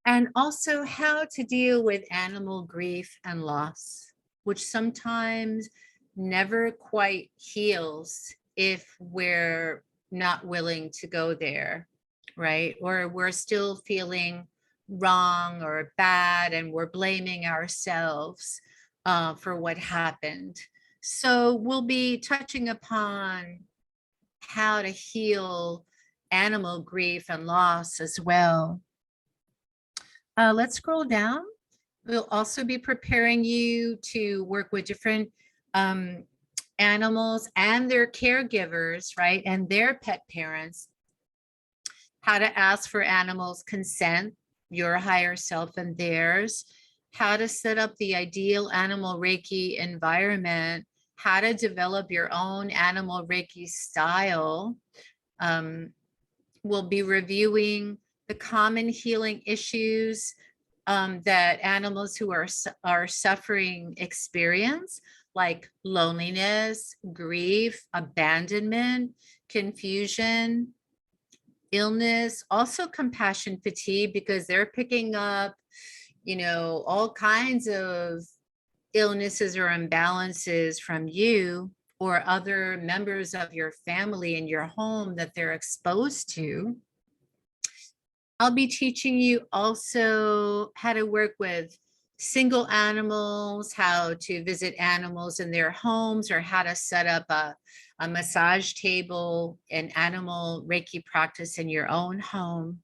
[SPEAKER 1] And also how to deal with animal grief and loss, which sometimes never quite heals if we're not willing to go there, right? Or we're still feeling wrong or bad and we're blaming ourselves for what happened. So we'll be touching upon how to heal animal grief and loss as well. Let's scroll down. We'll also be preparing you to work with different animals and their caregivers, right? And their pet parents. How to ask for animals' consent, your higher self and theirs. How to set up the ideal animal Reiki environment. How to develop your own animal Reiki style. We'll be reviewing the common healing issues that animals who are suffering experience, like loneliness, grief, abandonment, confusion, illness, also compassion fatigue, because they're picking up, you know, all kinds of illnesses or imbalances from you or other members of your family in your home that they're exposed to. I'll be teaching you also how to work with single animals, how to visit animals in their homes, or how to set up a massage table and animal Reiki practice in your own home.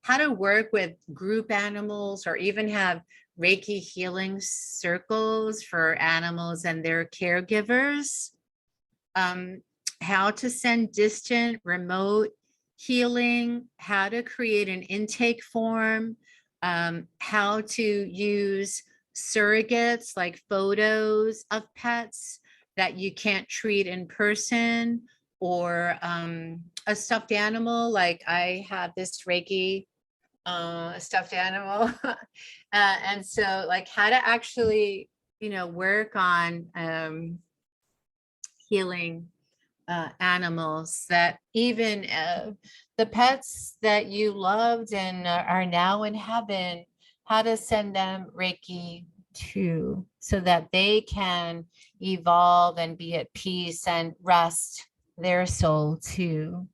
[SPEAKER 1] How to work with group animals or even have Reiki healing circles for animals and their caregivers. How to send distant, remote healing, how to create an intake form, how to use surrogates like photos of pets that you can't treat in person, or a stuffed animal. Like I have this Reiki stuffed animal. And so like how to actually, you know, work on healing animals, that even the pets that you loved and are now in heaven, how to send them Reiki too, so that they can evolve and be at peace and rest their soul too.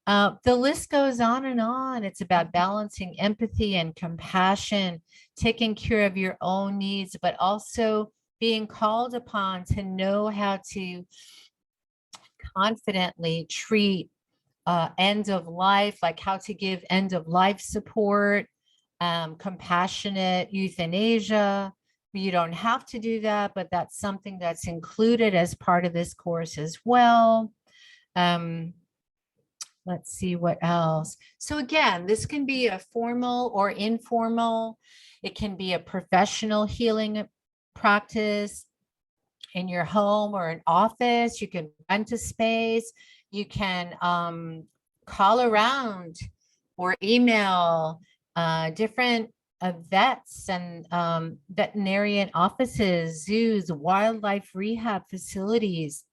[SPEAKER 1] The list goes on and on. It's about balancing empathy and compassion, taking care of your own needs, but also being called upon to know how to confidently treat end of life, like how to give end of life support, compassionate euthanasia. You don't have to do that, but that's something that's included as part of this course as well. Let's see what else. So again, this can be a formal or informal. It can be a professional healing practice in your home or an office. You can rent a space. You can call around or email different vets and veterinarian offices, zoos, wildlife rehab facilities.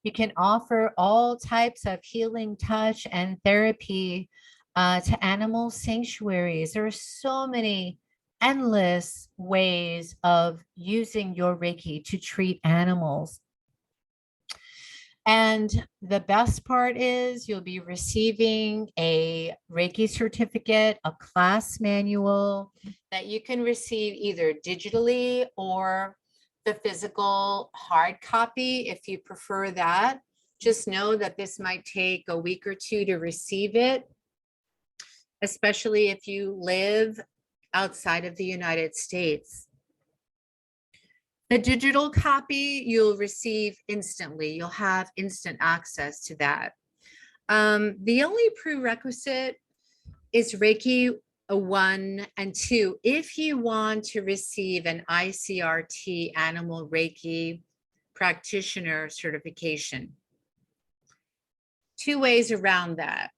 [SPEAKER 1] You can offer all types of healing touch and therapy to animal sanctuaries. There are so many endless ways of using your Reiki to treat animals. And the best part is you'll be receiving a Reiki certificate, a class manual that you can receive either digitally or the physical hard copy if you prefer that. Just know that this might take a week or two to receive it, especially if you live outside of the United States. The digital copy you'll receive instantly. You'll have instant access to that. The only prerequisite is Reiki 1 and 2. If you want to receive an ICRT Animal Reiki Practitioner certification. 2 ways around that.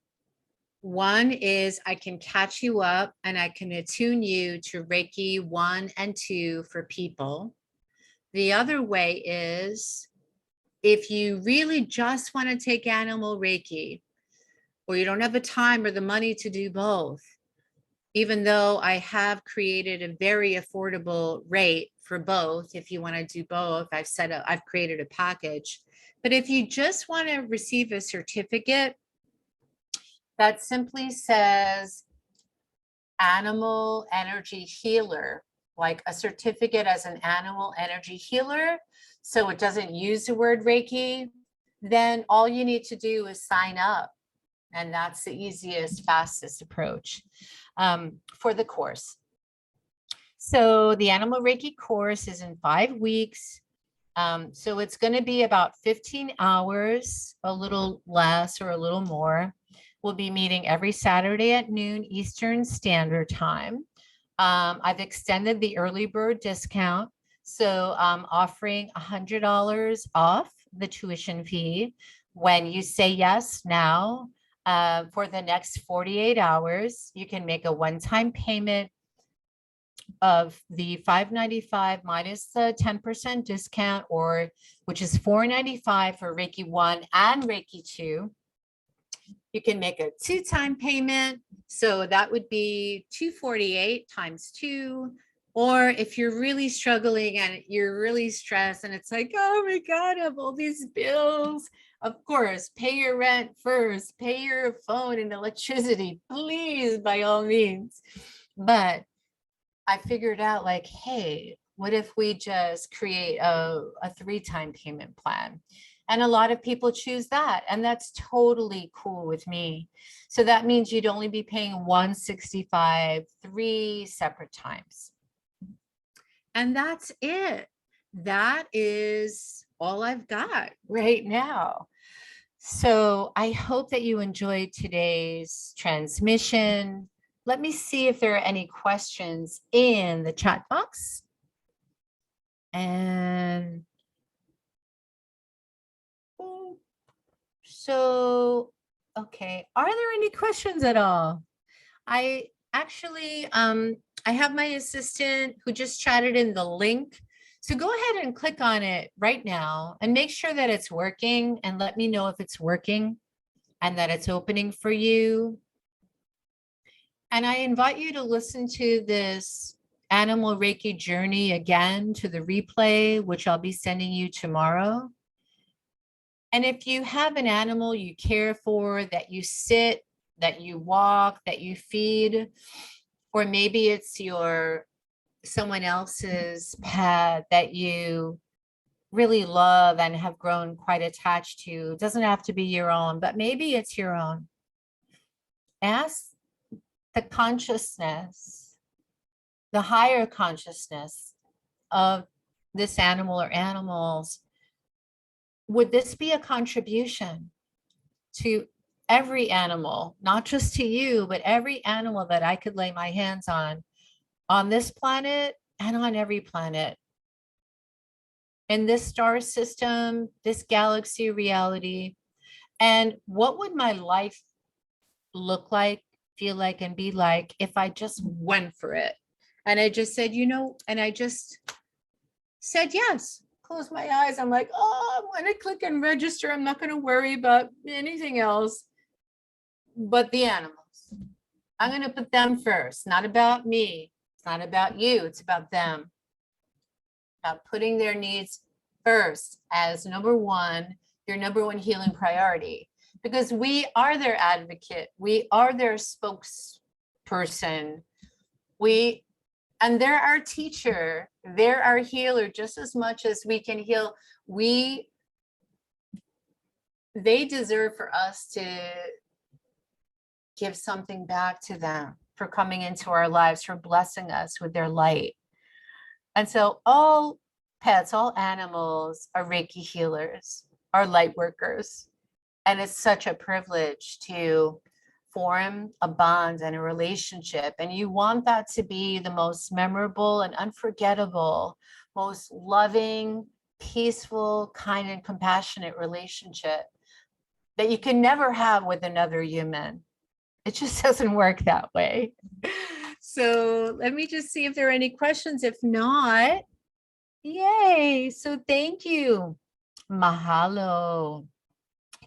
[SPEAKER 1] One is I can catch you up and I can attune you to Reiki 1 and 2 for people. The other way is if you really just want to take Animal Reiki, or you don't have the time or the money to do both, even though I have created a very affordable rate for both, if you want to do both, I've created a package. But if you just want to receive a certificate that simply says Animal Energy Healer, like a certificate as an animal energy healer, so it doesn't use the word Reiki, then all you need to do is sign up. And that's the easiest, fastest approach for the course. So the Animal Reiki course is in 5 weeks. So it's going to be about 15 hours, a little less or a little more. We'll be meeting every Saturday at noon Eastern Standard Time. I've extended the early bird discount. So I'm offering $100 off the tuition fee when you say yes now. For the next 48 hours, you can make a one-time payment of the $595 minus the 10% discount, or which is $495 for Reiki 1 and Reiki 2. You can make a 2-time payment. So that would be $248 times 2. Or if you're really struggling and you're really stressed and it's like, oh my God, I have all these bills. Of course, pay your rent first, pay your phone and electricity, please, by all means. But I figured out like, hey, what if we just create a 3-time payment plan? And a lot of people choose that, and that's totally cool with me. So that means you'd only be paying $165 3 separate times. And that's it. That is all I've got right now. So I hope that you enjoyed today's transmission. Let me see if there are any questions in the chat box. And so, okay, are there any questions at all? I actually, I have my assistant who just chatted in the link. So go ahead and click on it right now and make sure that it's working, and let me know if it's working and that it's opening for you. And I invite you to listen to this Animal Reiki journey again, to the replay, which I'll be sending you tomorrow. And if you have an animal you care for, that you sit, that you walk, that you feed, or maybe it's someone else's pet that you really love and have grown quite attached to, it doesn't have to be your own, but maybe it's your own. Ask the consciousness, the higher consciousness of this animal or animals, would this be a contribution to every animal, not just to you, but every animal that I could lay my hands on this planet and on every planet, in this star system, this galaxy reality? And what would my life look like feel like and be like if I just went for it. And I just said, and I just said yes. Close my eyes. I'm like, oh, I'm going to click and register. I'm not going to worry about anything else but the animals. I'm going to put them first, not about me. It's not about you. It's about them. About putting their needs first as your number one healing priority, because we are their advocate. We are their spokesperson. And they're our teacher. They're our healer just as much as we can heal. They deserve for us to give something back to them for coming into our lives, for blessing us with their light. And so all pets, all animals are Reiki healers, are light workers. And it's such a privilege to form a bond and a relationship. And you want that to be the most memorable and unforgettable, most loving, peaceful, kind, and compassionate relationship that you can never have with another human. It just doesn't work that way. So let me just see if there are any questions. If not, yay. So thank you. Mahalo.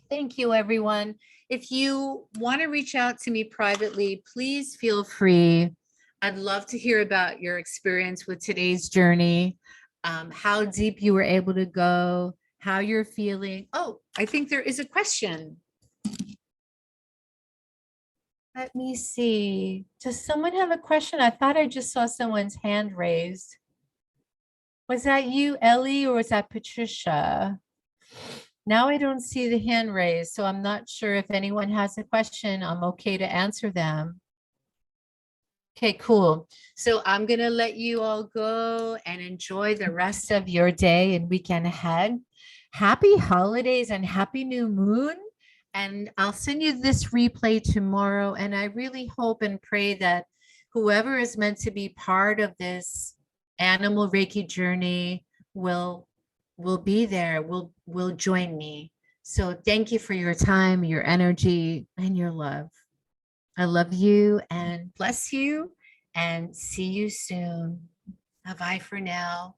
[SPEAKER 1] Thank you, everyone. If you want to reach out to me privately, please feel free. I'd love to hear about your experience with today's journey, how deep you were able to go, how you're feeling. Oh, I think there is a question. Let me see. Does someone have a question? I thought I just saw someone's hand raised. Was that you, Ellie, or was that Patricia? Now I don't see the hand raised, so I'm not sure if anyone has a question. I'm okay to answer them. Okay, cool. So I'm going to let you all go and enjoy the rest of your day and weekend ahead. Happy holidays and happy new moon. And I'll send you this replay tomorrow. And I really hope and pray that whoever is meant to be part of this animal Reiki journey will be there, will join me. So thank you for your time, your energy, and your love. I love you and bless you and see you soon. Bye-bye for now.